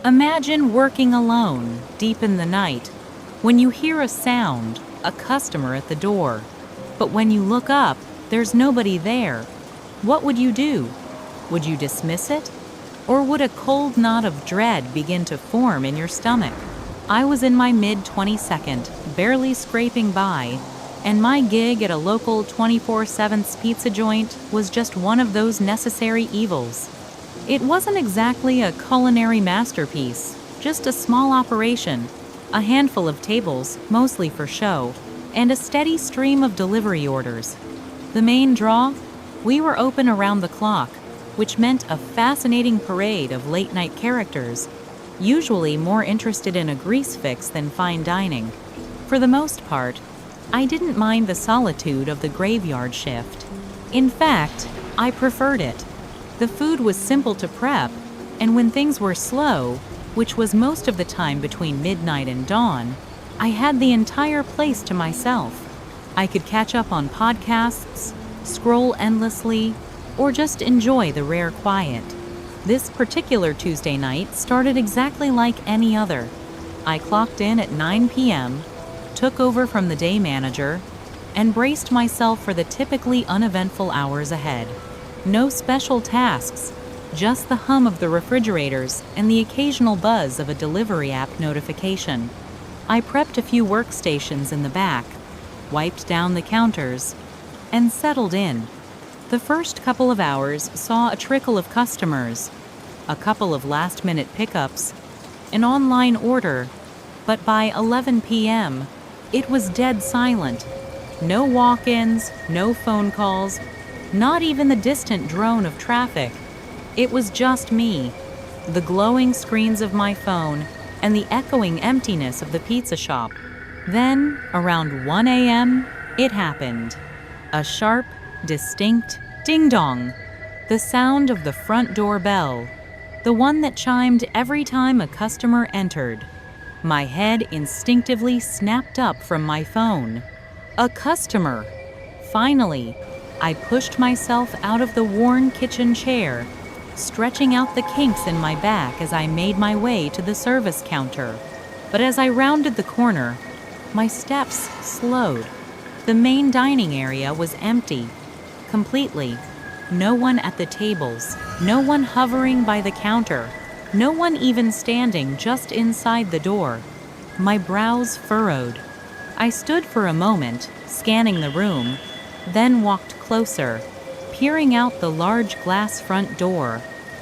Imagine working alone, deep in the night, when you hear a sound, a customer at the door. But when you look up, there's nobody there. What would you do? Would you dismiss it? Or would a cold knot of dread begin to form in your stomach? I was in my mid-22nd, barely scraping by, and my gig at a local 24/7 pizza joint was just one of those necessary evils. It wasn't exactly a culinary masterpiece, just a small operation, a handful of tables, mostly for show, and a steady stream of delivery orders. The main draw? We were open around the clock, which meant a fascinating parade of late-night characters, usually more interested in a grease fix than fine dining. For the most part, I didn't mind the solitude of the graveyard shift. In fact, I preferred it. The food was simple to prep, and when things were slow, which was most of the time between midnight and dawn, I had the entire place to myself. I could catch up on podcasts, scroll endlessly, or just enjoy the rare quiet. This particular Tuesday night started exactly like any other. I clocked in at 9 p.m., took over from the day manager, and braced myself for the typically uneventful hours ahead. No special tasks, just the hum of the refrigerators and the occasional buzz of a delivery app notification. I prepped a few workstations in the back, wiped down the counters, and settled in. The first couple of hours saw a trickle of customers, a couple of last-minute pickups, an online order, but by 11 p.m., it was dead silent. No walk-ins, no phone calls, not even the distant drone of traffic. It was just me, the glowing screens of my phone, and the echoing emptiness of the pizza shop. Then, around 1 a.m., it happened. A sharp, distinct ding-dong. The sound of the front door bell, the one that chimed every time a customer entered. My head instinctively snapped up from my phone. A customer! Finally, I pushed myself out of the worn kitchen chair, stretching out the kinks in my back as I made my way to the service counter. But as I rounded the corner, my steps slowed. The main dining area was empty, completely. No one at the tables, no one hovering by the counter, no one even standing just inside the door. My brows furrowed. I stood for a moment, scanning the room, then walked closer, peering out the large glass front door.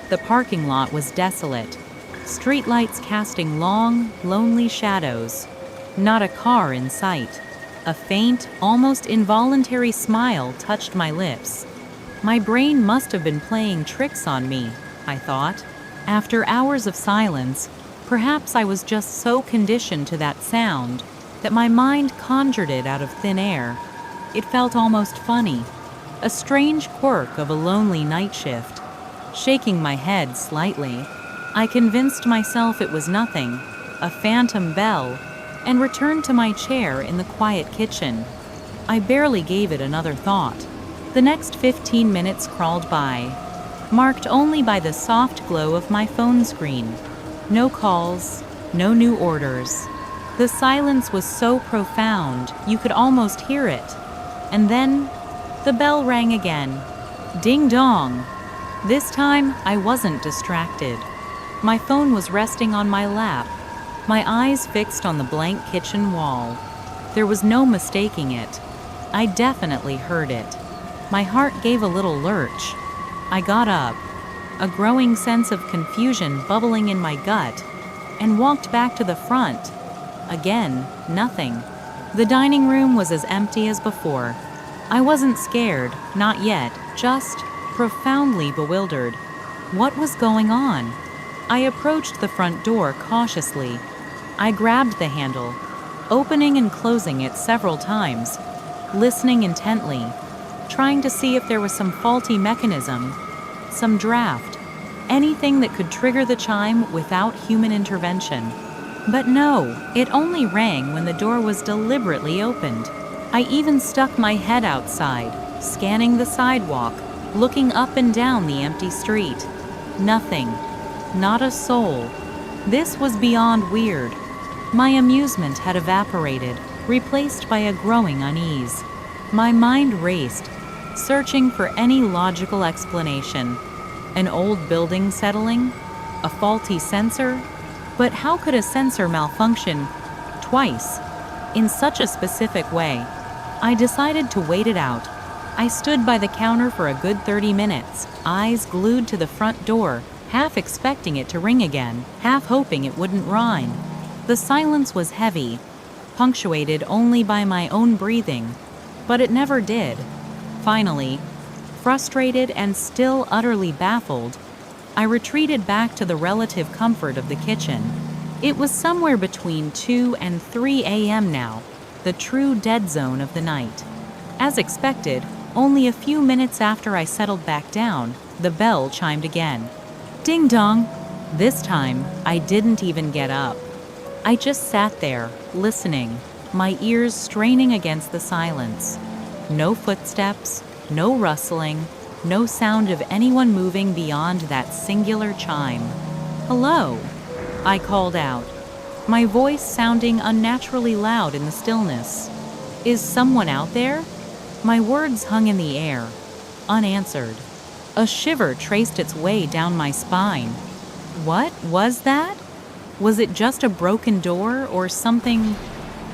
The parking lot was desolate, streetlights casting long, lonely shadows. Not a car in sight. A faint, almost involuntary smile touched my lips. My brain must have been playing tricks on me, I thought. After hours of silence, perhaps I was just so conditioned to that sound that my mind conjured it out of thin air. It felt almost funny, a strange quirk of a lonely night shift. Shaking my head slightly, I convinced myself it was nothing, a phantom bell, and returned to my chair in the quiet kitchen. I barely gave it another thought. The next 15 minutes crawled by, marked only by the soft glow of my phone screen. No calls, no new orders. The silence was so profound, you could almost hear it. And then, the bell rang again. Ding dong. This time, I wasn't distracted. My phone was resting on my lap, my eyes fixed on the blank kitchen wall. There was no mistaking it. I definitely heard it. My heart gave a little lurch. I got up, a growing sense of confusion bubbling in my gut, and walked back to the front. Again, nothing. The dining room was as empty as before. I wasn't scared, not yet, just profoundly bewildered. What was going on? I approached the front door cautiously. I grabbed the handle, opening and closing it several times, listening intently, trying to see if there was some faulty mechanism, some draft, anything that could trigger the chime without human intervention. But no, it only rang when the door was deliberately opened. I even stuck my head outside, scanning the sidewalk, looking up and down the empty street. Nothing. Not a soul. This was beyond weird. My amusement had evaporated, replaced by a growing unease. My mind raced, searching for any logical explanation. An old building settling? A faulty sensor? But how could a sensor malfunction twice, in such a specific way? I decided to wait it out. I stood by the counter for a good 30 minutes, eyes glued to the front door, half expecting it to ring again, half hoping it wouldn't rhyme. The silence was heavy, punctuated only by my own breathing, but it never did. Finally, frustrated and still utterly baffled, I retreated back to the relative comfort of the kitchen. It was somewhere between 2 and 3 a.m. now, the true dead zone of the night. As expected, only a few minutes after I settled back down, the bell chimed again. Ding dong! This time, I didn't even get up. I just sat there, listening, my ears straining against the silence. No footsteps, no rustling, no sound of anyone moving beyond that singular chime. Hello, I called out, my voice sounding unnaturally loud in the stillness. Is someone out there? My words hung in the air, unanswered. A shiver traced its way down my spine. What was that? Was it just a broken door or something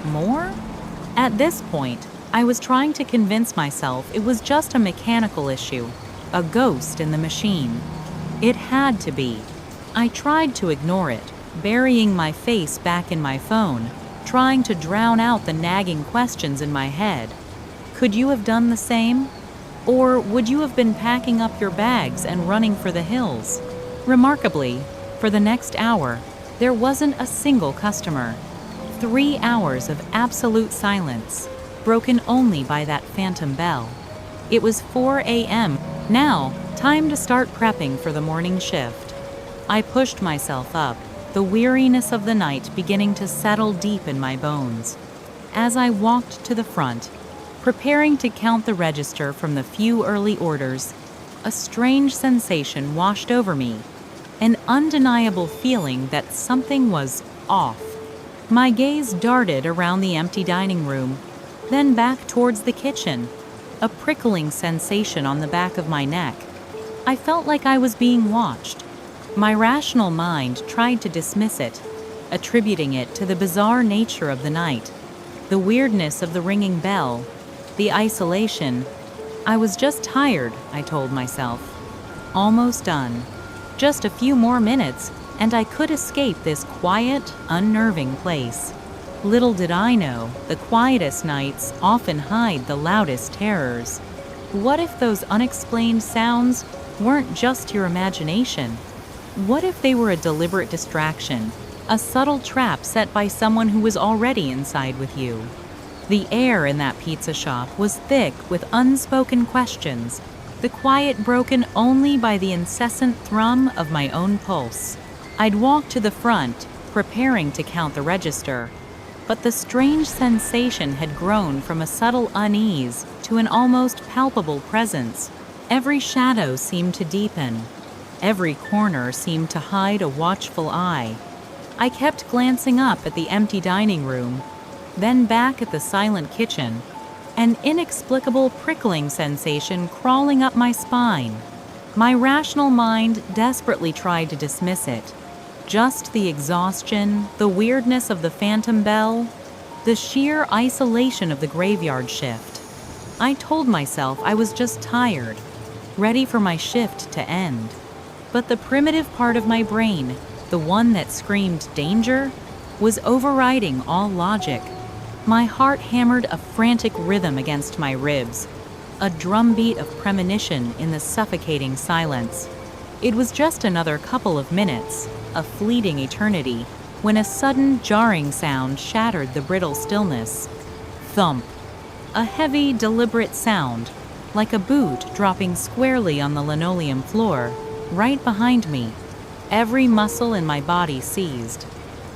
more? At this point, I was trying to convince myself it was just a mechanical issue, a ghost in the machine. It had to be. I tried to ignore it, burying my face back in my phone, trying to drown out the nagging questions in my head. Could you have done the same? Or would you have been packing up your bags and running for the hills? Remarkably, for the next hour, there wasn't a single customer. 3 hours of absolute silence, broken only by that phantom bell. It was 4 a.m. Now, time to start prepping for the morning shift. I pushed myself up, the weariness of the night beginning to settle deep in my bones. As I walked to the front, preparing to count the register from the few early orders, a strange sensation washed over me, an undeniable feeling that something was off. My gaze darted around the empty dining room, then back towards the kitchen, a prickling sensation on the back of my neck. I felt like I was being watched. My rational mind tried to dismiss it, attributing it to the bizarre nature of the night, the weirdness of the ringing bell, the isolation. I was just tired, I told myself. Almost done. Just a few more minutes, and I could escape this quiet, unnerving place. Little did I know, the quietest nights often hide the loudest terrors. What if those unexplained sounds weren't just your imagination? What if they were a deliberate distraction, a subtle trap set by someone who was already inside with you? The air in that pizza shop was thick with unspoken questions, the quiet broken only by the incessant thrum of my own pulse. I'd walk to the front, preparing to count the register, but the strange sensation had grown from a subtle unease to an almost palpable presence. Every shadow seemed to deepen. Every corner seemed to hide a watchful eye. I kept glancing up at the empty dining room, then back at the silent kitchen, an inexplicable prickling sensation crawling up my spine. My rational mind desperately tried to dismiss it. Just the exhaustion, the weirdness of the phantom bell, the sheer isolation of the graveyard shift. I told myself I was just tired, ready for my shift to end. But the primitive part of my brain, the one that screamed danger, was overriding all logic. My heart hammered a frantic rhythm against my ribs, a drumbeat of premonition in the suffocating silence. It was just another couple of minutes, a fleeting eternity, when a sudden jarring sound shattered the brittle stillness. Thump. A heavy, deliberate sound, like a boot dropping squarely on the linoleum floor, right behind me. Every muscle in my body seized.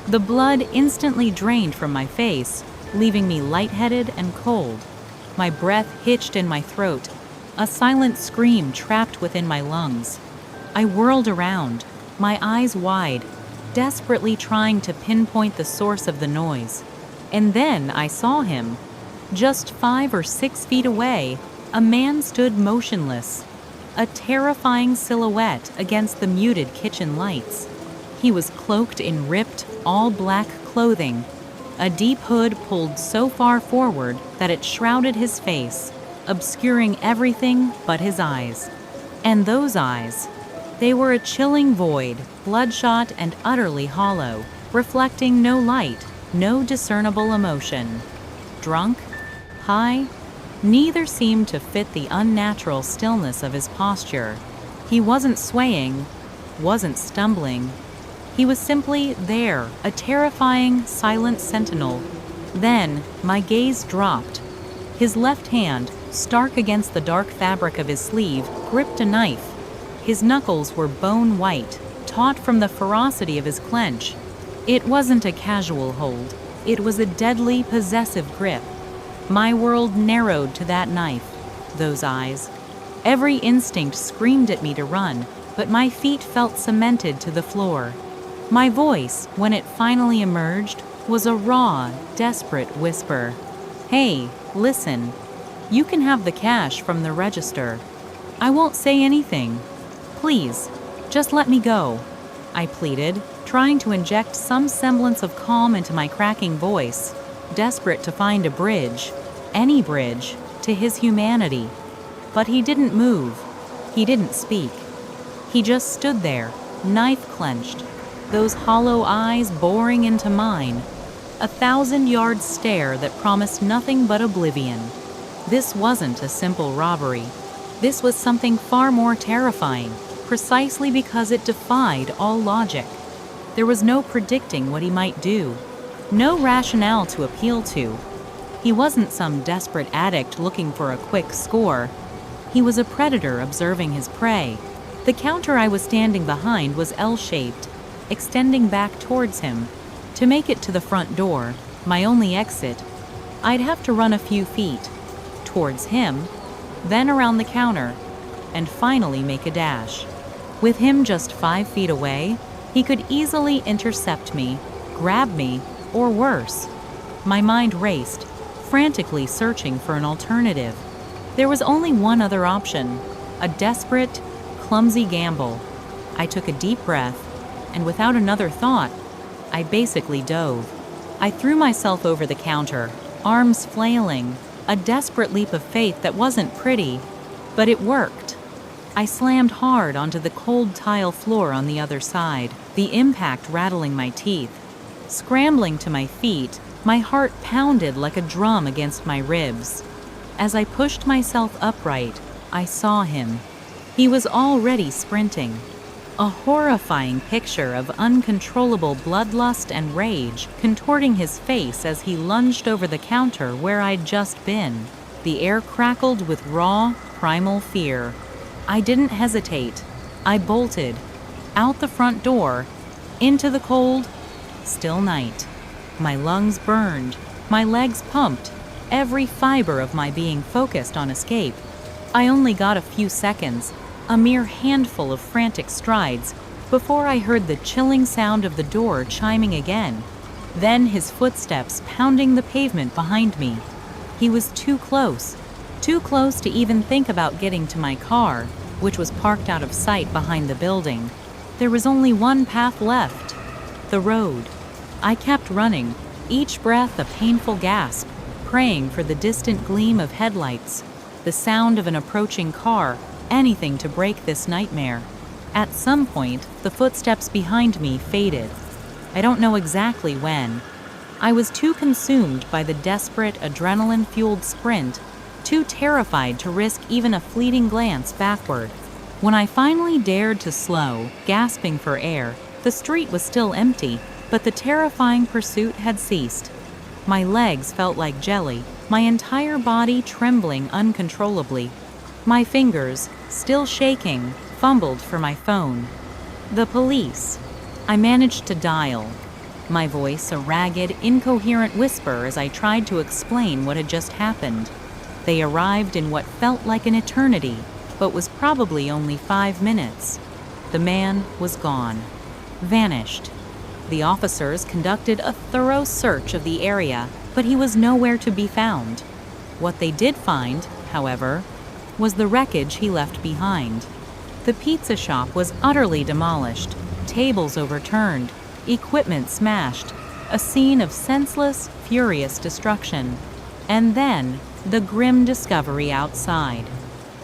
The blood instantly drained from my face, leaving me lightheaded and cold. My breath hitched in my throat, a silent scream trapped within my lungs. I whirled around, my eyes wide, desperately trying to pinpoint the source of the noise. And then I saw him. Just 5 or 6 feet away, a man stood motionless, a terrifying silhouette against the muted kitchen lights. He was cloaked in ripped, all-black clothing, a deep hood pulled so far forward that it shrouded his face, obscuring everything but his eyes. And those eyes, they were a chilling void, bloodshot and utterly hollow, reflecting no light, no discernible emotion. Drunk? High? Neither seemed to fit the unnatural stillness of his posture. He wasn't swaying, wasn't stumbling. He was simply there, a terrifying, silent sentinel. Then, my gaze dropped. His left hand, stark against the dark fabric of his sleeve, gripped a knife. His knuckles were bone white, taut from the ferocity of his clench. It wasn't a casual hold. It was a deadly, possessive grip. My world narrowed to that knife, those eyes. Every instinct screamed at me to run, but my feet felt cemented to the floor. My voice, when it finally emerged, was a raw, desperate whisper. "Hey, listen. You can have the cash from the register. I won't say anything. Please, just let me go," I pleaded, trying to inject some semblance of calm into my cracking voice, desperate to find a bridge, any bridge, to his humanity. But he didn't move. He didn't speak. He just stood there, knife clenched, those hollow eyes boring into mine, a 1,000-yard stare that promised nothing but oblivion. This wasn't a simple robbery. This was something far more terrifying, precisely because it defied all logic. There was no predicting what he might do, no rationale to appeal to. He wasn't some desperate addict looking for a quick score. He was a predator observing his prey. The counter I was standing behind was L-shaped, extending back towards him. To make it to the front door, my only exit, I'd have to run a few feet, towards him, then around the counter, and finally make a dash. With him just 5 feet away, he could easily intercept me, grab me, or worse. My mind raced, frantically searching for an alternative. There was only one other option, a desperate, clumsy gamble. I took a deep breath, and without another thought, I basically dove. I threw myself over the counter, arms flailing, a desperate leap of faith that wasn't pretty, but it worked. I slammed hard onto the cold tile floor on the other side, the impact rattling my teeth. Scrambling to my feet, my heart pounded like a drum against my ribs. As I pushed myself upright, I saw him. He was already sprinting. A horrifying picture of uncontrollable bloodlust and rage contorting his face as he lunged over the counter where I'd just been. The air crackled with raw, primal fear. I didn't hesitate. I bolted. Out the front door. Into the cold, still night. My lungs burned. My legs pumped. Every fiber of my being focused on escape. I only got a few seconds, a mere handful of frantic strides, before I heard the chilling sound of the door chiming again. Then his footsteps pounding the pavement behind me. He was too close to even think about getting to my car, which was parked out of sight behind the building. There was only one path left, the road. I kept running, each breath a painful gasp, praying for the distant gleam of headlights, the sound of an approaching car, anything to break this nightmare. At some point, the footsteps behind me faded. I don't know exactly when. I was too consumed by the desperate, adrenaline-fueled sprint, too terrified to risk even a fleeting glance backward. When I finally dared to slow, gasping for air, the street was still empty, but the terrifying pursuit had ceased. My legs felt like jelly, my entire body trembling uncontrollably. My fingers, still shaking, fumbled for my phone. The police. I managed to dial. My voice a ragged, incoherent whisper as I tried to explain what had just happened. They arrived in what felt like an eternity, but was probably only 5 minutes. The man was gone. Vanished. The officers conducted a thorough search of the area, but he was nowhere to be found. What they did find, however, was the wreckage he left behind. The pizza shop was utterly demolished, tables overturned, equipment smashed, a scene of senseless, furious destruction. And then, the grim discovery outside.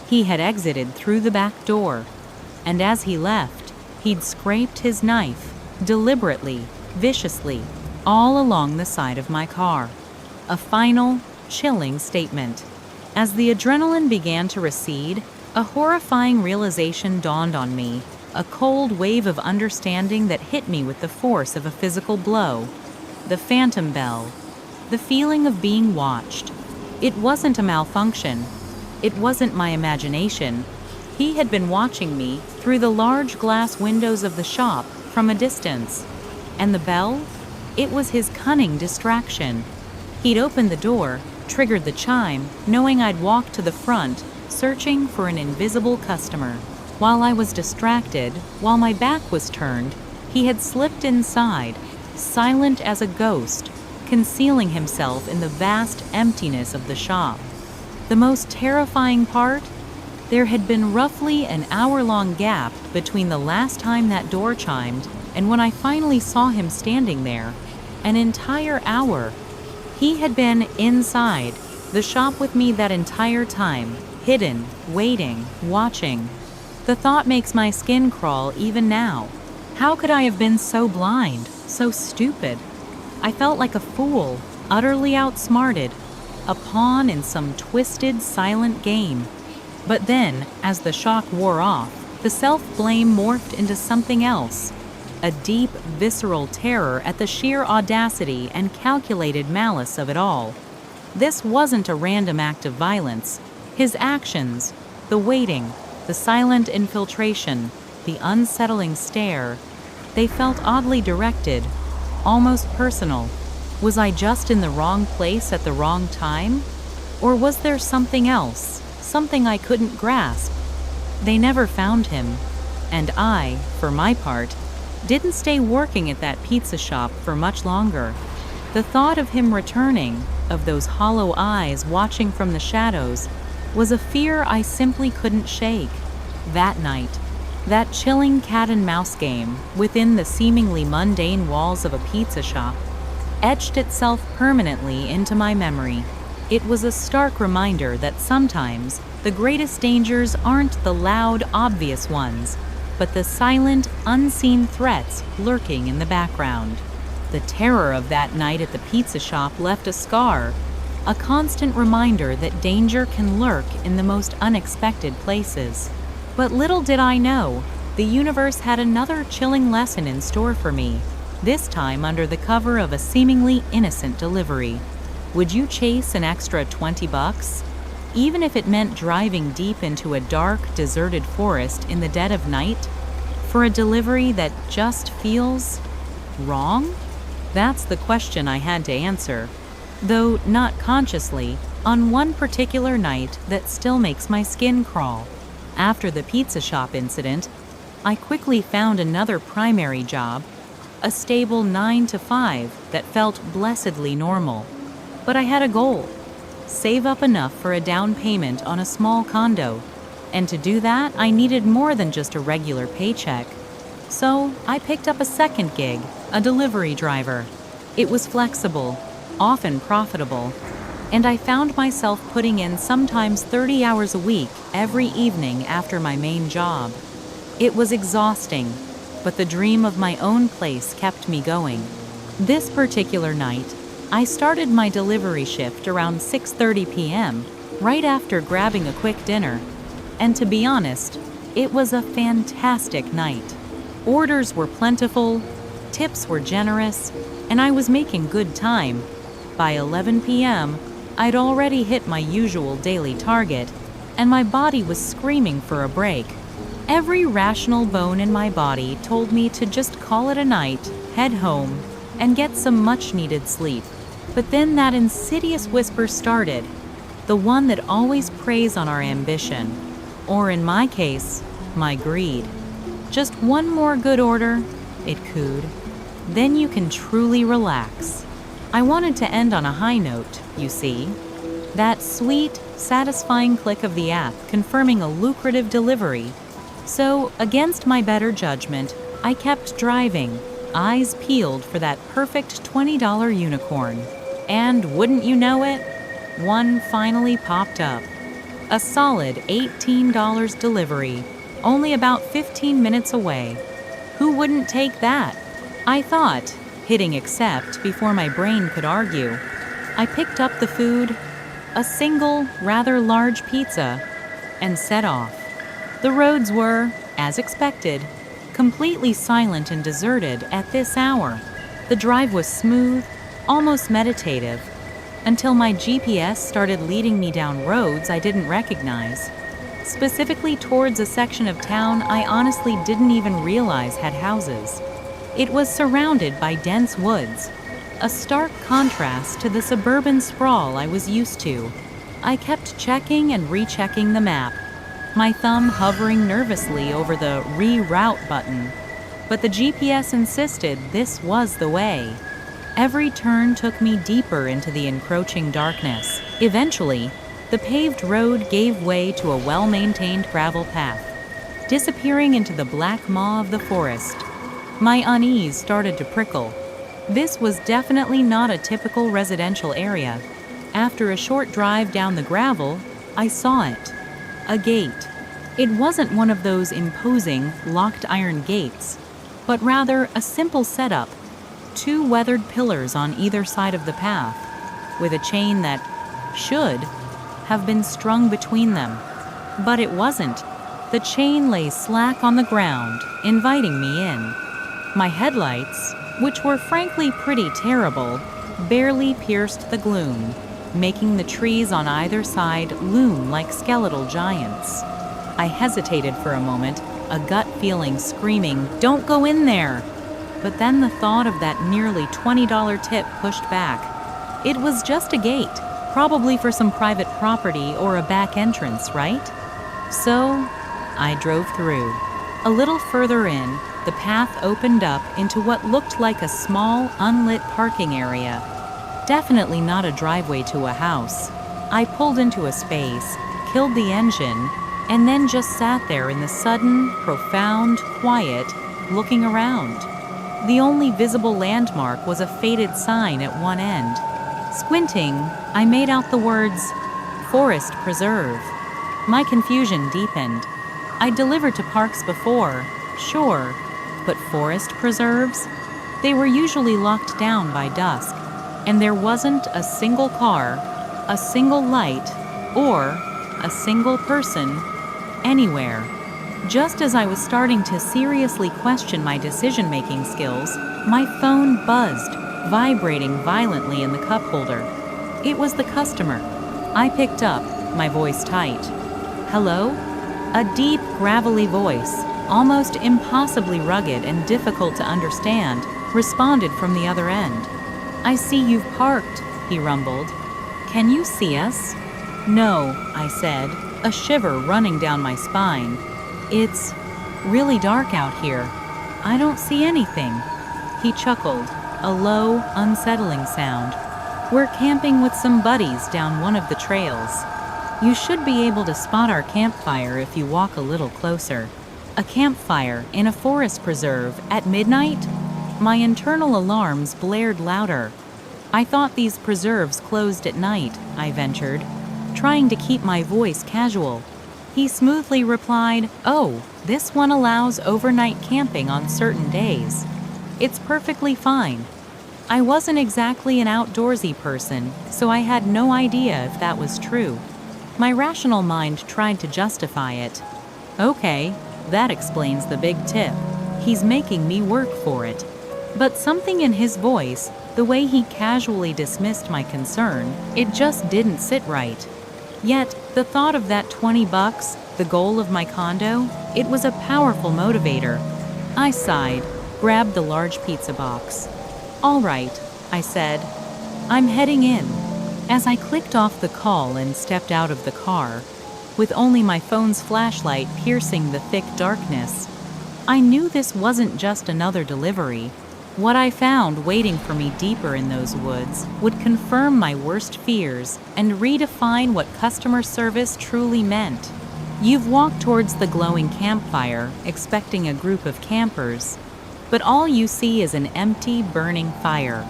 He had exited through the back door, and as he left, he'd scraped his knife, deliberately, viciously, all along the side of my car. A final, chilling statement. As the adrenaline began to recede, a horrifying realization dawned on me, a cold wave of understanding that hit me with the force of a physical blow. The phantom bell. The feeling of being watched. It wasn't a malfunction. It wasn't my imagination. He had been watching me through the large glass windows of the shop from a distance. And the bell? It was his cunning distraction. He'd opened the door, triggered the chime, knowing I'd walk to the front, searching for an invisible customer. While I was distracted, while my back was turned, he had slipped inside, silent as a ghost, concealing himself in the vast emptiness of the shop. The most terrifying part? There had been roughly an hour-long gap between the last time that door chimed and when I finally saw him standing there. An entire hour. He had been inside the shop with me that entire time, hidden, waiting, watching. The thought makes my skin crawl even now. How could I have been so blind, so stupid? I felt like a fool, utterly outsmarted, a pawn in some twisted, silent game. But then, as the shock wore off, the self-blame morphed into something else. A deep, visceral terror at the sheer audacity and calculated malice of it all. This wasn't a random act of violence. His actions, the waiting, the silent infiltration, the unsettling stare, they felt oddly directed, almost personal. Was I just in the wrong place at the wrong time? Or was there something else, something I couldn't grasp? They never found him, and I, for my part, didn't stay working at that pizza shop for much longer. The thought of him returning, of those hollow eyes watching from the shadows, was a fear I simply couldn't shake. That night, that chilling cat-and-mouse game within the seemingly mundane walls of a pizza shop etched itself permanently into my memory. It was a stark reminder that sometimes the greatest dangers aren't the loud, obvious ones, but the silent, unseen threats lurking in the background. The terror of that night at the pizza shop left a scar, a constant reminder that danger can lurk in the most unexpected places. But little did I know, the universe had another chilling lesson in store for me, this time under the cover of a seemingly innocent delivery. Would you chase an extra $20? Even if it meant driving deep into a dark, deserted forest in the dead of night? For a delivery that just feels wrong? That's the question I had to answer, though not consciously, on one particular night that still makes my skin crawl. After the pizza shop incident, I quickly found another primary job, a stable 9 to 5 that felt blessedly normal. But I had a goal: save up enough for a down payment on a small condo. And to do that, I needed more than just a regular paycheck. So I picked up a second gig, a delivery driver. It was flexible, often profitable, and I found myself putting in sometimes 30 hours a week every evening after my main job. It was exhausting, but the dream of my own place kept me going. This particular night, I started my delivery shift around 6:30 p.m., right after grabbing a quick dinner. And to be honest, it was a fantastic night. Orders were plentiful, tips were generous, and I was making good time. By 11 p.m., I'd already hit my usual daily target, and my body was screaming for a break. Every rational bone in my body told me to just call it a night, head home, and get some much-needed sleep. But then that insidious whisper started, the one that always preys on our ambition, or in my case, my greed. Just one more good order, it cooed. Then you can truly relax. I wanted to end on a high note, you see. That sweet, satisfying click of the app confirming a lucrative delivery. So, against my better judgment, I kept driving, eyes peeled for that perfect $20 unicorn. And wouldn't you know it, one finally popped up. A solid $18 delivery, only about 15 minutes away. Who wouldn't take that? I thought, hitting accept before my brain could argue. I picked up the food, a single, rather large pizza, and set off. The roads were, as expected, completely silent and deserted at this hour. The drive was smooth, almost meditative, until my GPS started leading me down roads I didn't recognize, specifically towards a section of town I honestly didn't even realize had houses. It was surrounded by dense woods, a stark contrast to the suburban sprawl I was used to. I kept checking and rechecking the map, my thumb hovering nervously over the reroute button. But the GPS insisted this was the way. Every turn took me deeper into the encroaching darkness. Eventually, the paved road gave way to a well-maintained gravel path, disappearing into the black maw of the forest. My unease started to prickle. This was definitely not a typical residential area. After a short drive down the gravel, I saw it. A gate. It wasn't one of those imposing, locked iron gates, but rather a simple setup. 2 weathered pillars on either side of the path, with a chain that should have been strung between them. But it wasn't. The chain lay slack on the ground, inviting me in. My headlights, which were frankly pretty terrible, barely pierced the gloom, making the trees on either side loom like skeletal giants. I hesitated for a moment, a gut feeling screaming, "Don't go in there!" But then the thought of that nearly $20 tip pushed back. It was just a gate, probably for some private property or a back entrance, right? So, I drove through. A little further in, the path opened up into what looked like a small, unlit parking area. Definitely not a driveway to a house. I pulled into a space, killed the engine, and then just sat there in the sudden, profound quiet, looking around. The only visible landmark was a faded sign at one end. Squinting, I made out the words, "Forest Preserve." My confusion deepened. I'd delivered to parks before, sure, but forest preserves? They were usually locked down by dusk, and there wasn't a single car, a single light, or a single person anywhere. Just as I was starting to seriously question my decision-making skills, my phone buzzed, vibrating violently in the cup holder. It was the customer. I picked up, my voice tight. "Hello?" A deep, gravelly voice, almost impossibly rugged and difficult to understand, responded from the other end. "I see you've parked," he rumbled. "Can you see us?" "No," I said, a shiver running down my spine. "It's really dark out here. I don't see anything." He chuckled, a low, unsettling sound. "We're camping with some buddies down one of the trails. You should be able to spot our campfire if you walk a little closer." A campfire in a forest preserve at midnight? My internal alarms blared louder. "I thought these preserves closed at night," I ventured, trying to keep my voice casual. He smoothly replied, "Oh, this one allows overnight camping on certain days. It's perfectly fine." I wasn't exactly an outdoorsy person, so I had no idea if that was true. My rational mind tried to justify it. "Okay, that explains the big tip. He's making me work for it." But something in his voice, the way he casually dismissed my concern, it just didn't sit right. Yet, the thought of that $20, the goal of my condo, it was a powerful motivator. I sighed, grabbed the large pizza box. "All right," I said. "I'm heading in." As I clicked off the call and stepped out of the car, with only my phone's flashlight piercing the thick darkness, I knew this wasn't just another delivery. What I found waiting for me deeper in those woods would confirm my worst fears and redefine what customer service truly meant. You've walked towards the glowing campfire, expecting a group of campers, but all you see is an empty, burning fire.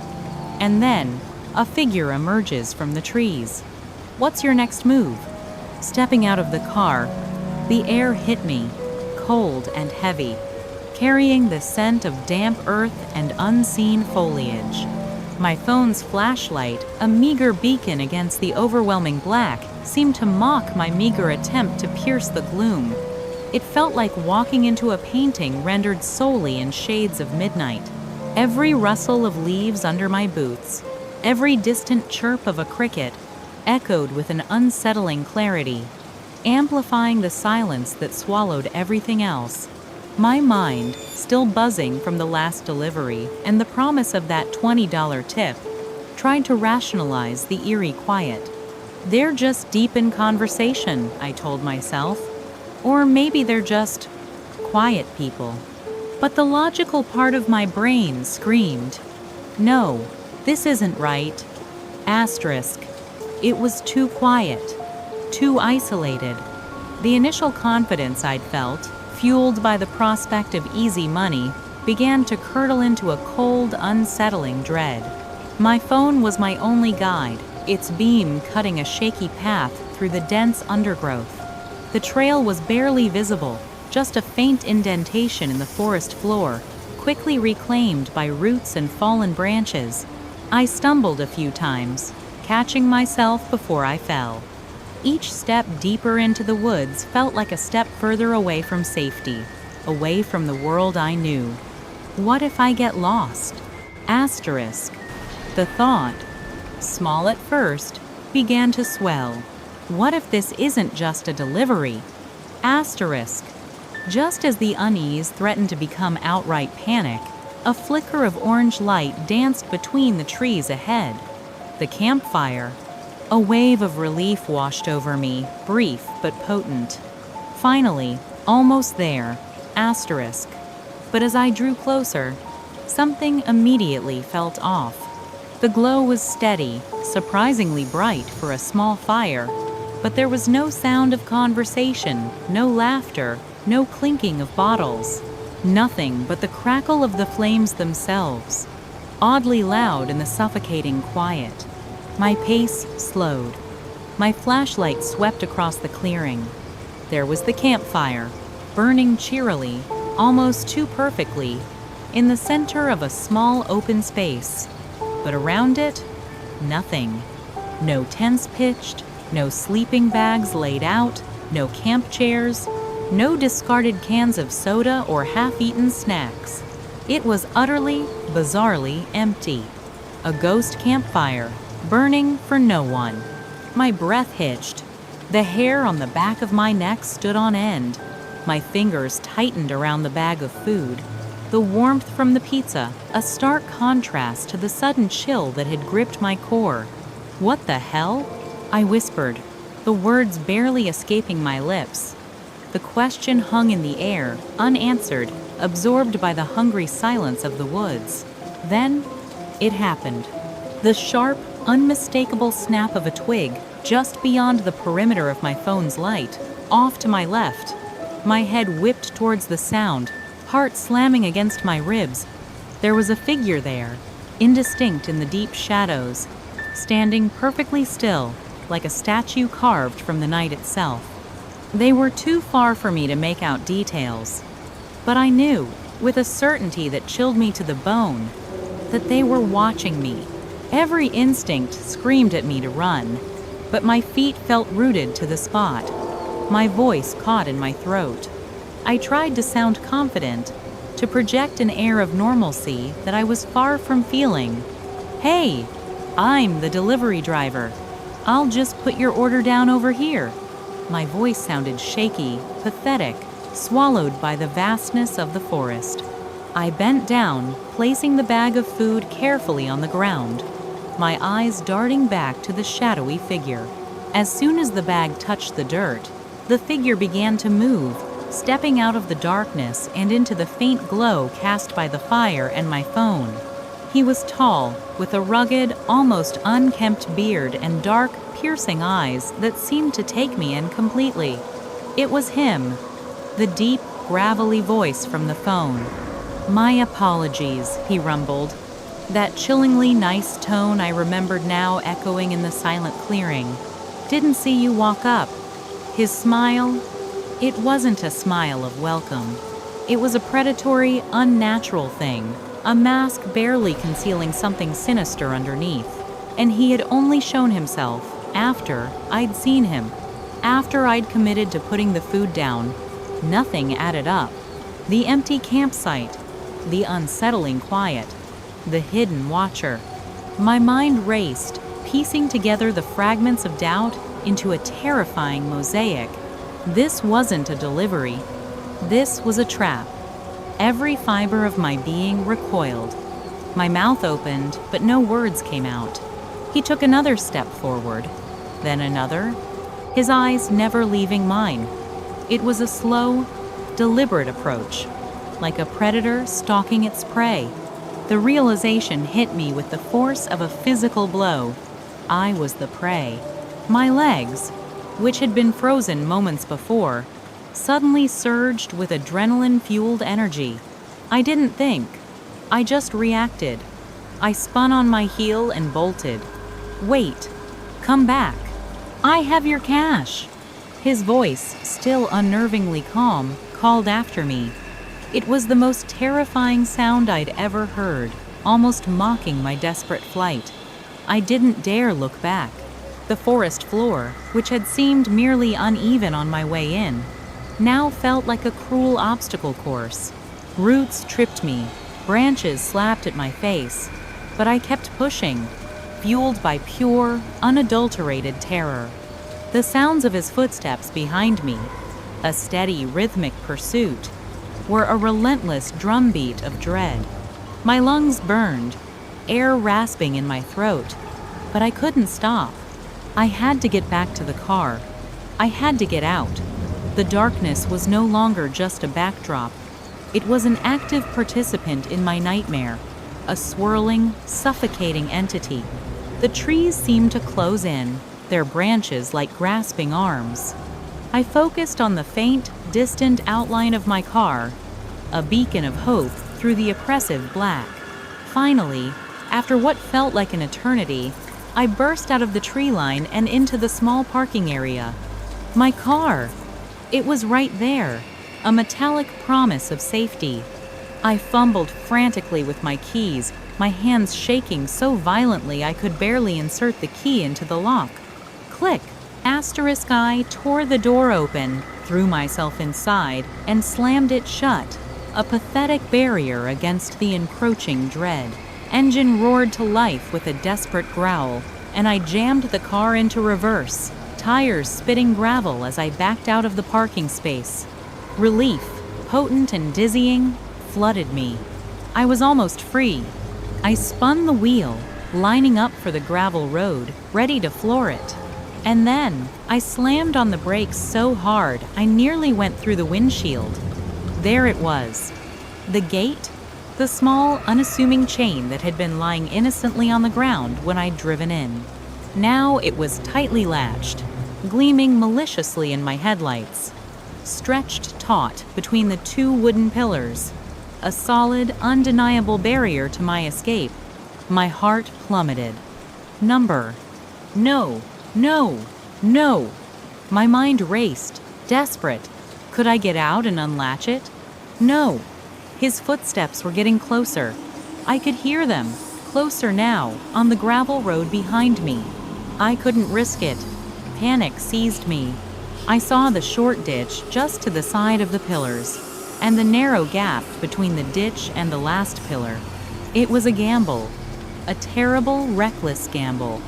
And then, a figure emerges from the trees. What's your next move? Stepping out of the car, the air hit me, cold and heavy, carrying the scent of damp earth and unseen foliage. My phone's flashlight, a meager beacon against the overwhelming black, seemed to mock my meager attempt to pierce the gloom. It felt like walking into a painting rendered solely in shades of midnight. Every rustle of leaves under my boots, every distant chirp of a cricket, echoed with an unsettling clarity, amplifying the silence that swallowed everything else. My mind, still buzzing from the last delivery and the promise of that $20 tip, tried to rationalize the eerie quiet. They're just deep in conversation, I told myself. Or maybe they're just quiet people. But the logical part of my brain screamed, no, this isn't right. Asterisk. It was too quiet, too isolated. The initial confidence I'd felt, fueled by the prospect of easy money, began to curdle into a cold, unsettling dread. My phone was my only guide, its beam cutting a shaky path through the dense undergrowth. The trail was barely visible, just a faint indentation in the forest floor, quickly reclaimed by roots and fallen branches. I stumbled a few times, catching myself before I fell. Each step deeper into the woods felt like a step further away from safety, away from the world I knew. What if I get lost? Asterisk. The thought, small at first, began to swell. What if this isn't just a delivery? Asterisk. Just as the unease threatened to become outright panic, a flicker of orange light danced between the trees ahead. The campfire. A wave of relief washed over me, brief but potent. Finally, almost there. Asterisk. But as I drew closer, something immediately felt off. The glow was steady, surprisingly bright for a small fire, but there was no sound of conversation, no laughter, no clinking of bottles. Nothing but the crackle of the flames themselves, oddly loud in the suffocating quiet. My pace slowed. My flashlight swept across the clearing. There was the campfire, burning cheerily, almost too perfectly, in the center of a small open space. But around it, nothing. No tents pitched, no sleeping bags laid out, no camp chairs, no discarded cans of soda or half-eaten snacks. It was utterly, bizarrely empty. A ghost campfire, burning for no one. My breath hitched. The hair on the back of my neck stood on end. My fingers tightened around the bag of food. The warmth from the pizza, a stark contrast to the sudden chill that had gripped my core. What the hell? I whispered, the words barely escaping my lips. The question hung in the air, unanswered, absorbed by the hungry silence of the woods. Then, it happened. The sharp, unmistakable snap of a twig just beyond the perimeter of my phone's light, off to my left. My head whipped towards the sound, heart slamming against my ribs. There was a figure there, indistinct in the deep shadows, standing perfectly still, like a statue carved from the night itself. They were too far for me to make out details, but I knew, with a certainty that chilled me to the bone, that they were watching me. Every instinct screamed at me to run, but my feet felt rooted to the spot. My voice caught in my throat. I tried to sound confident, to project an air of normalcy that I was far from feeling. Hey, I'm the delivery driver. I'll just put your order down over here. My voice sounded shaky, pathetic, swallowed by the vastness of the forest. I bent down, placing the bag of food carefully on the ground, my eyes darting back to the shadowy figure. As soon as the bag touched the dirt, the figure began to move, stepping out of the darkness and into the faint glow cast by the fire and my phone. He was tall, with a rugged, almost unkempt beard and dark, piercing eyes that seemed to take me in completely. It was him, the deep, gravelly voice from the phone. "My apologies," he rumbled. That chillingly nice tone I remembered now echoing in the silent clearing. "Didn't see you walk up." His smile? It wasn't a smile of welcome. It was a predatory, unnatural thing, a mask barely concealing something sinister underneath. And he had only shown himself after I'd seen him, after I'd committed to putting the food down. Nothing added up. The empty campsite, the unsettling quiet, the hidden watcher. My mind raced, piecing together the fragments of doubt into a terrifying mosaic. This wasn't a delivery. This was a trap. Every fiber of my being recoiled. My mouth opened, but no words came out. He took another step forward, then another, his eyes never leaving mine. It was a slow, deliberate approach, like a predator stalking its prey. The realization hit me with the force of a physical blow. I was the prey. My legs, which had been frozen moments before, suddenly surged with adrenaline-fueled energy. I didn't think. I just reacted. I spun on my heel and bolted. "Wait. Come back. I have your cash." His voice, still unnervingly calm, called after me. It was the most terrifying sound I'd ever heard, almost mocking my desperate flight. I didn't dare look back. The forest floor, which had seemed merely uneven on my way in, now felt like a cruel obstacle course. Roots tripped me, branches slapped at my face, but I kept pushing, fueled by pure, unadulterated terror. The sounds of his footsteps behind me, a steady, rhythmic pursuit, were a relentless drumbeat of dread. My lungs burned, air rasping in my throat, but I couldn't stop. I had to get back to the car. I had to get out. The darkness was no longer just a backdrop. It was an active participant in my nightmare, a swirling, suffocating entity. The trees seemed to close in, their branches like grasping arms. I focused on the faint, distant outline of my car, a beacon of hope through the oppressive black. Finally, after what felt like an eternity, I burst out of the tree line and into the small parking area. My car! It was right there, a metallic promise of safety. I fumbled frantically with my keys, my hands shaking so violently I could barely insert the key into the lock. Click! I tore the door open, threw myself inside, and slammed it shut, a pathetic barrier against the encroaching dread. Engine roared to life with a desperate growl, and I jammed the car into reverse, tires spitting gravel as I backed out of the parking space. Relief, potent and dizzying, flooded me. I was almost free. I spun the wheel, lining up for the gravel road, ready to floor it. And then, I slammed on the brakes so hard I nearly went through the windshield. There it was. The gate? The small, unassuming chain that had been lying innocently on the ground when I'd driven in. Now it was tightly latched, gleaming maliciously in my headlights. Stretched taut between the two wooden pillars, a solid, undeniable barrier to my escape. My heart plummeted. Number. No. No! No! My mind raced, desperate. Could I get out and unlatch it? No! His footsteps were getting closer. I could hear them, closer now, on the gravel road behind me. I couldn't risk it. Panic seized me. I saw the short ditch just to the side of the pillars, and the narrow gap between the ditch and the last pillar. It was a gamble, a terrible, reckless gamble.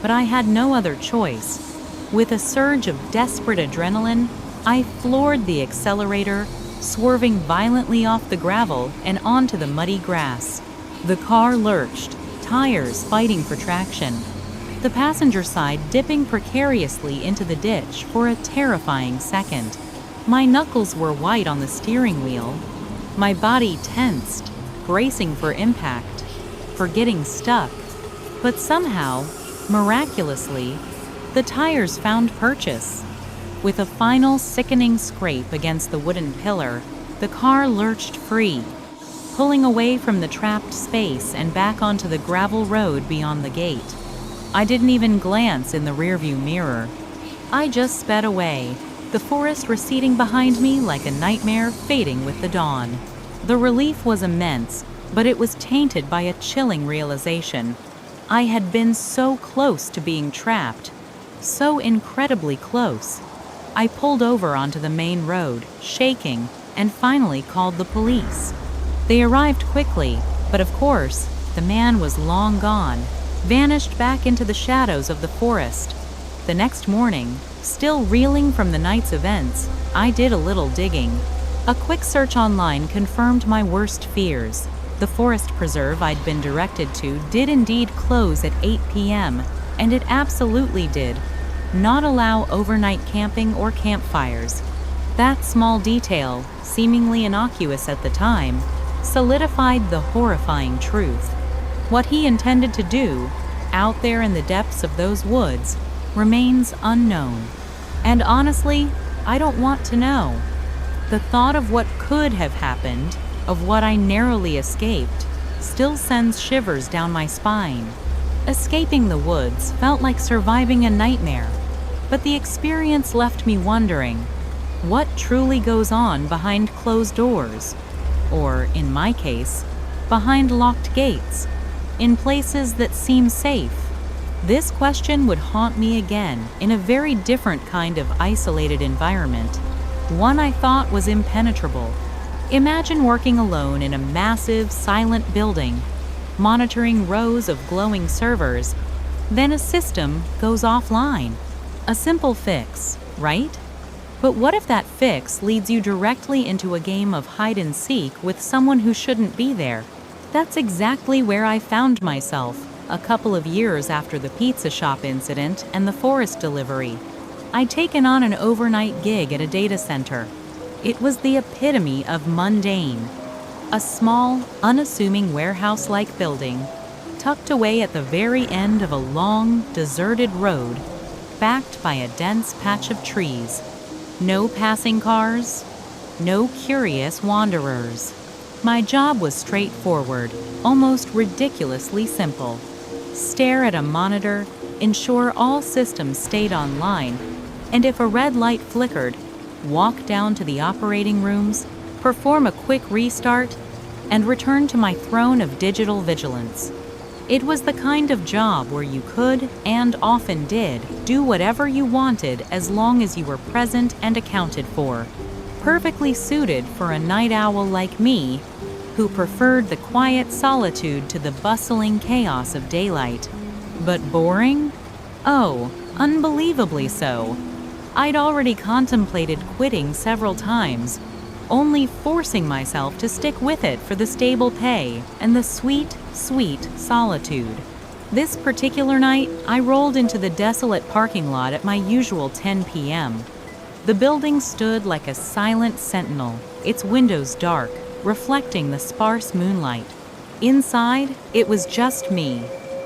But I had no other choice. With a surge of desperate adrenaline, I floored the accelerator, swerving violently off the gravel and onto the muddy grass. The car lurched, tires fighting for traction, the passenger side dipping precariously into the ditch for a terrifying second. My knuckles were white on the steering wheel, my body tensed, bracing for impact, for getting stuck. But somehow, miraculously, the tires found purchase. With a final sickening scrape against the wooden pillar, the car lurched free, pulling away from the trapped space and back onto the gravel road beyond the gate. I didn't even glance in the rearview mirror. I just sped away, the forest receding behind me like a nightmare fading with the dawn. The relief was immense, but it was tainted by a chilling realization. I had been so close to being trapped, so incredibly close. I pulled over onto the main road, shaking, and finally called the police. They arrived quickly, but of course, the man was long gone, vanished back into the shadows of the forest. The next morning, still reeling from the night's events, I did a little digging. A quick search online confirmed my worst fears. The forest preserve I'd been directed to did indeed close at 8 p.m., and it absolutely did not allow overnight camping or campfires. That small detail, seemingly innocuous at the time, solidified the horrifying truth. What he intended to do, out there in the depths of those woods, remains unknown. And honestly, I don't want to know. The thought of what could have happened, of what I narrowly escaped, still sends shivers down my spine. Escaping the woods felt like surviving a nightmare, but the experience left me wondering, what truly goes on behind closed doors? Or, in my case, behind locked gates, in places that seem safe? This question would haunt me again in a very different kind of isolated environment, one I thought was impenetrable. Imagine working alone in a massive, silent building, monitoring rows of glowing servers, then a system goes offline. A simple fix, right? But what if that fix leads you directly into a game of hide and seek with someone who shouldn't be there? That's exactly where I found myself a couple of years after the pizza shop incident and the forest delivery. I'd taken on an overnight gig at a data center. It was the epitome of mundane. A small, unassuming warehouse-like building, tucked away at the very end of a long, deserted road, backed by a dense patch of trees. No passing cars, no curious wanderers. My job was straightforward, almost ridiculously simple. Stare at a monitor, ensure all systems stayed online, and if a red light flickered, walk down to the operating rooms, perform a quick restart, and return to my throne of digital vigilance. It was the kind of job where you could, and often did, do whatever you wanted as long as you were present and accounted for. Perfectly suited for a night owl like me, who preferred the quiet solitude to the bustling chaos of daylight. But boring? Oh, unbelievably so. I'd already contemplated quitting several times, only forcing myself to stick with it for the stable pay and the sweet, sweet solitude. This particular night, I rolled into the desolate parking lot at my usual 10 p.m. The building stood like a silent sentinel, its windows dark, reflecting the sparse moonlight. Inside, it was just me,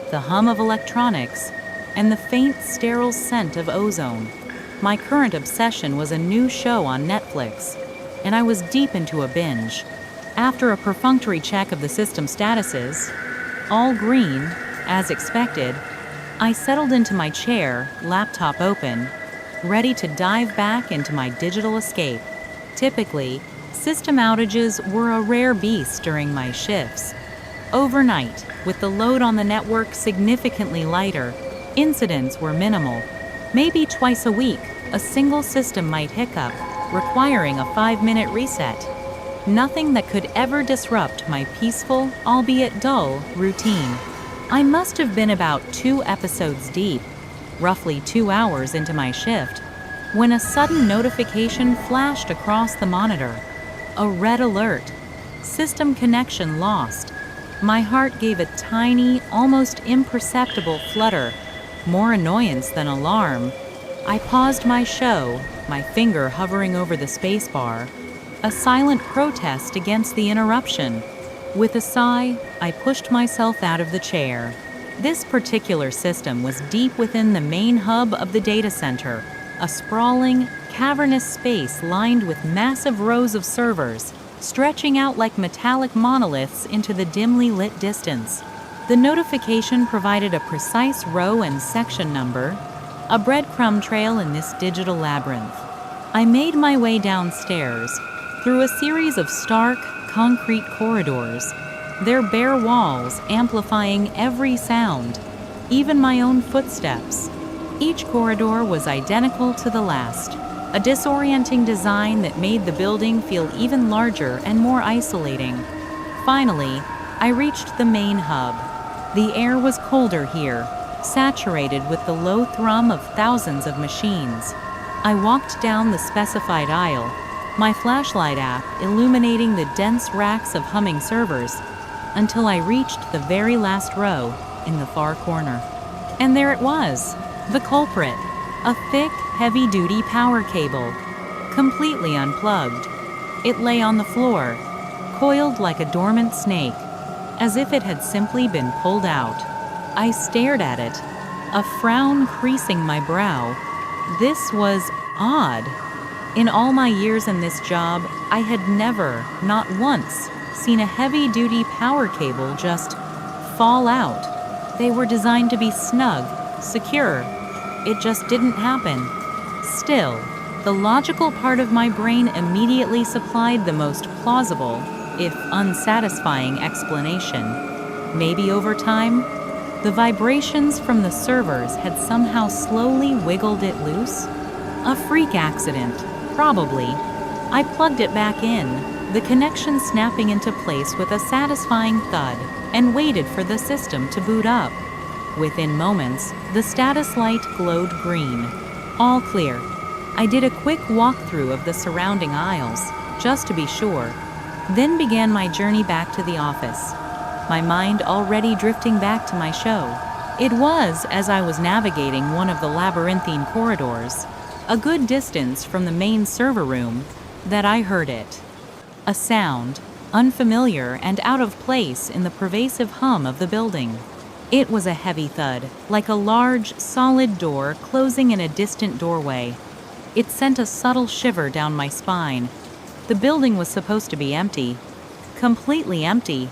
the hum of electronics, and the faint, sterile scent of ozone. My current obsession was a new show on Netflix, and I was deep into a binge. After a perfunctory check of the system statuses, all green, as expected, I settled into my chair, laptop open, ready to dive back into my digital escape. Typically, system outages were a rare beast during my shifts. Overnight, with the load on the network significantly lighter, incidents were minimal. Maybe twice a week, a single system might hiccup, requiring a 5-minute reset. Nothing that could ever disrupt my peaceful, albeit dull, routine. I must have been about 2 episodes deep, roughly 2 hours into my shift, when a sudden notification flashed across the monitor. A red alert. System connection lost. My heart gave a tiny, almost imperceptible flutter, more annoyance than alarm. I paused my show, my finger hovering over the spacebar, a silent protest against the interruption. With a sigh, I pushed myself out of the chair. This particular system was deep within the main hub of the data center, a sprawling, cavernous space lined with massive rows of servers, stretching out like metallic monoliths into the dimly lit distance. The notification provided a precise row and section number, a breadcrumb trail in this digital labyrinth. I made my way downstairs, through a series of stark, concrete corridors, their bare walls amplifying every sound, even my own footsteps. Each corridor was identical to the last, a disorienting design that made the building feel even larger and more isolating. Finally, I reached the main hub. The air was colder here, saturated with the low thrum of thousands of machines. I walked down the specified aisle, my flashlight app illuminating the dense racks of humming servers, until I reached the very last row in the far corner. And there it was, the culprit, a thick, heavy-duty power cable, completely unplugged. It lay on the floor, coiled like a dormant snake, as if it had simply been pulled out. I stared at it, a frown creasing my brow. This was odd. In all my years in this job, I had never, not once, seen a heavy-duty power cable just fall out. They were designed to be snug, secure. It just didn't happen. Still, the logical part of my brain immediately supplied the most plausible, if unsatisfying, explanation. Maybe over time, the vibrations from the servers had somehow slowly wiggled it loose? A freak accident, probably. I plugged it back in, the connection snapping into place with a satisfying thud, and waited for the system to boot up. Within moments, the status light glowed green. All clear. I did a quick walkthrough of the surrounding aisles, just to be sure, then began my journey back to the office, my mind already drifting back to my show. It was as I was navigating one of the labyrinthine corridors, a good distance from the main server room, that I heard it. A sound, unfamiliar and out of place in the pervasive hum of the building. It was a heavy thud, like a large, solid door closing in a distant doorway. It sent a subtle shiver down my spine. The building was supposed to be empty. Completely empty.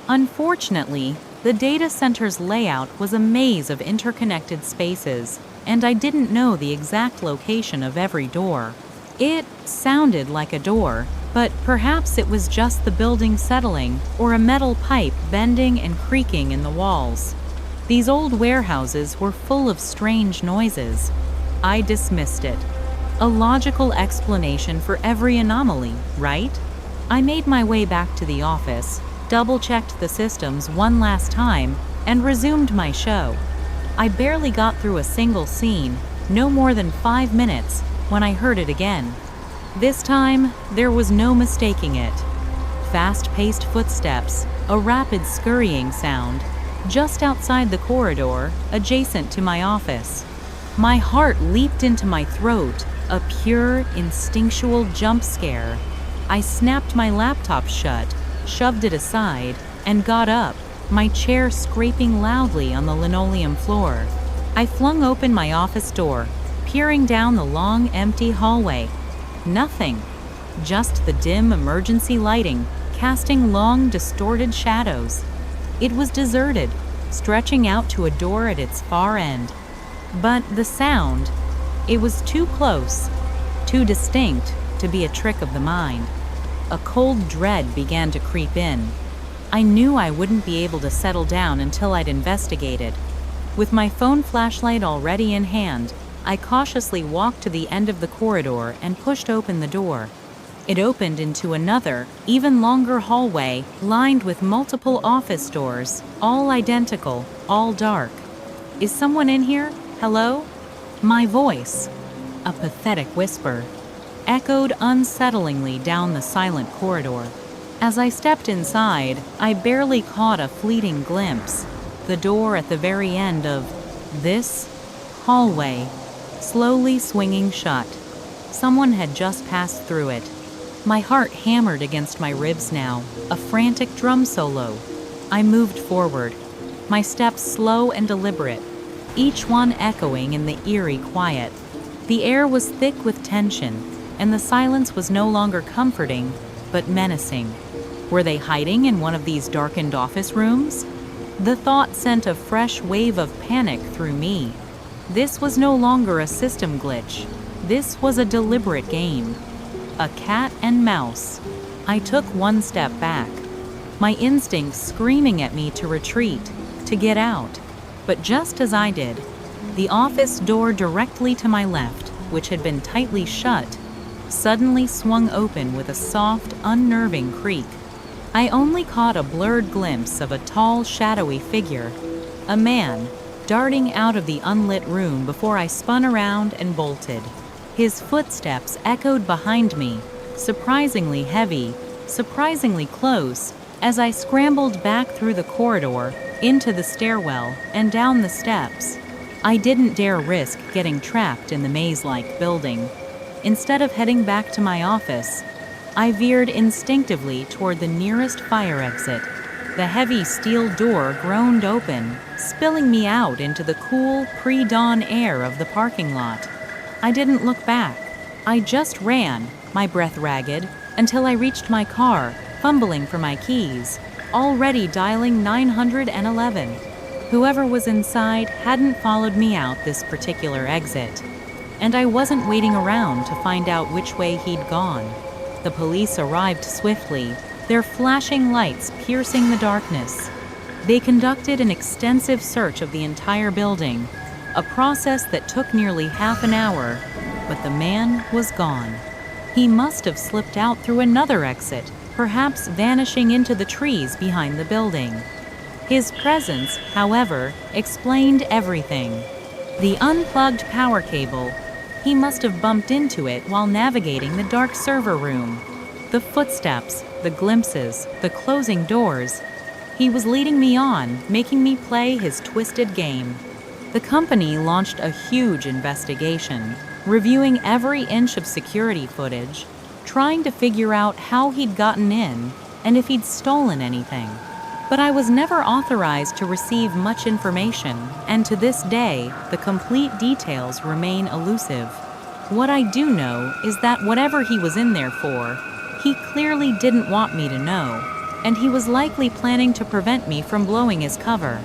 Unfortunately, the data center's layout was a maze of interconnected spaces, and I didn't know the exact location of every door. It sounded like a door, but perhaps it was just the building settling or a metal pipe bending and creaking in the walls. These old warehouses were full of strange noises. I dismissed it. A logical explanation for every anomaly, right? I made my way back to the office, double-checked the systems one last time, and resumed my show. I barely got through a single scene, no more than 5 minutes, when I heard it again. This time, there was no mistaking it. Fast-paced footsteps, a rapid scurrying sound, just outside the corridor, adjacent to my office. My heart leaped into my throat, a pure, instinctual jump scare. I snapped my laptop shut, shoved it aside, and got up, my chair scraping loudly on the linoleum floor. I flung open my office door, peering down the long, empty hallway. Nothing. Just the dim emergency lighting, casting long, distorted shadows. It was deserted, stretching out to a door at its far end. But the sound, it was too close, too distinct to be a trick of the mind. A cold dread began to creep in. I knew I wouldn't be able to settle down until I'd investigated. With my phone flashlight already in hand, I cautiously walked to the end of the corridor and pushed open the door. It opened into another, even longer hallway lined with multiple office doors, all identical, all dark. "Is someone in here? Hello?" My voice, a pathetic whisper, echoed unsettlingly down the silent corridor. As I stepped inside, I barely caught a fleeting glimpse. The door at the very end of this hallway slowly swinging shut. Someone had just passed through it. My heart hammered against my ribs now, a frantic drum solo. I moved forward, my steps slow and deliberate, each one echoing in the eerie quiet. The air was thick with tension, and the silence was no longer comforting, but menacing. Were they hiding in one of these darkened office rooms? The thought sent a fresh wave of panic through me. This was no longer a system glitch. This was a deliberate game. A cat and mouse. I took one step back, my instincts screaming at me to retreat, to get out. But just as I did, the office door directly to my left, which had been tightly shut, suddenly swung open with a soft, unnerving creak. I only caught a blurred glimpse of a tall, shadowy figure, a man, darting out of the unlit room before I spun around and bolted. His footsteps echoed behind me, surprisingly heavy, surprisingly close, as I scrambled back through the corridor, into the stairwell, and down the steps. I didn't dare risk getting trapped in the maze-like building. Instead of heading back to my office, I veered instinctively toward the nearest fire exit. The heavy steel door groaned open, spilling me out into the cool, pre-dawn air of the parking lot. I didn't look back. I just ran, my breath ragged, until I reached my car, fumbling for my keys, already dialing 911. Whoever was inside hadn't followed me out this particular exit, and I wasn't waiting around to find out which way he'd gone. The police arrived swiftly, their flashing lights piercing the darkness. They conducted an extensive search of the entire building, a process that took nearly half an hour, but the man was gone. He must have slipped out through another exit, perhaps vanishing into the trees behind the building. His presence, however, explained everything. The unplugged power cable. He must have bumped into it while navigating the dark server room. The footsteps, the glimpses, the closing doors. He was leading me on, making me play his twisted game. The company launched a huge investigation, reviewing every inch of security footage, trying to figure out how he'd gotten in and if he'd stolen anything. But I was never authorized to receive much information, and to this day, the complete details remain elusive. What I do know is that whatever he was in there for, he clearly didn't want me to know, and he was likely planning to prevent me from blowing his cover.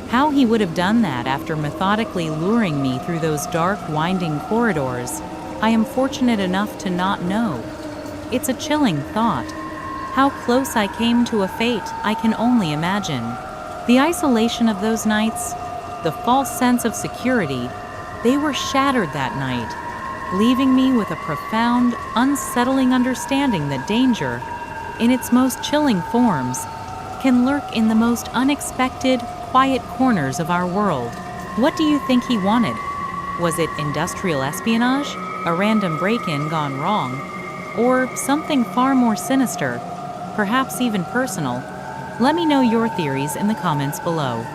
How he would have done that after methodically luring me through those dark, winding corridors, I am fortunate enough to not know. It's a chilling thought. How close I came to a fate I can only imagine. The isolation of those nights, the false sense of security, they were shattered that night, leaving me with a profound, unsettling understanding that danger, in its most chilling forms, can lurk in the most unexpected, quiet corners of our world. What do you think he wanted? Was it industrial espionage, a random break-in gone wrong, or something far more sinister, perhaps even personal? Let me know your theories in the comments below.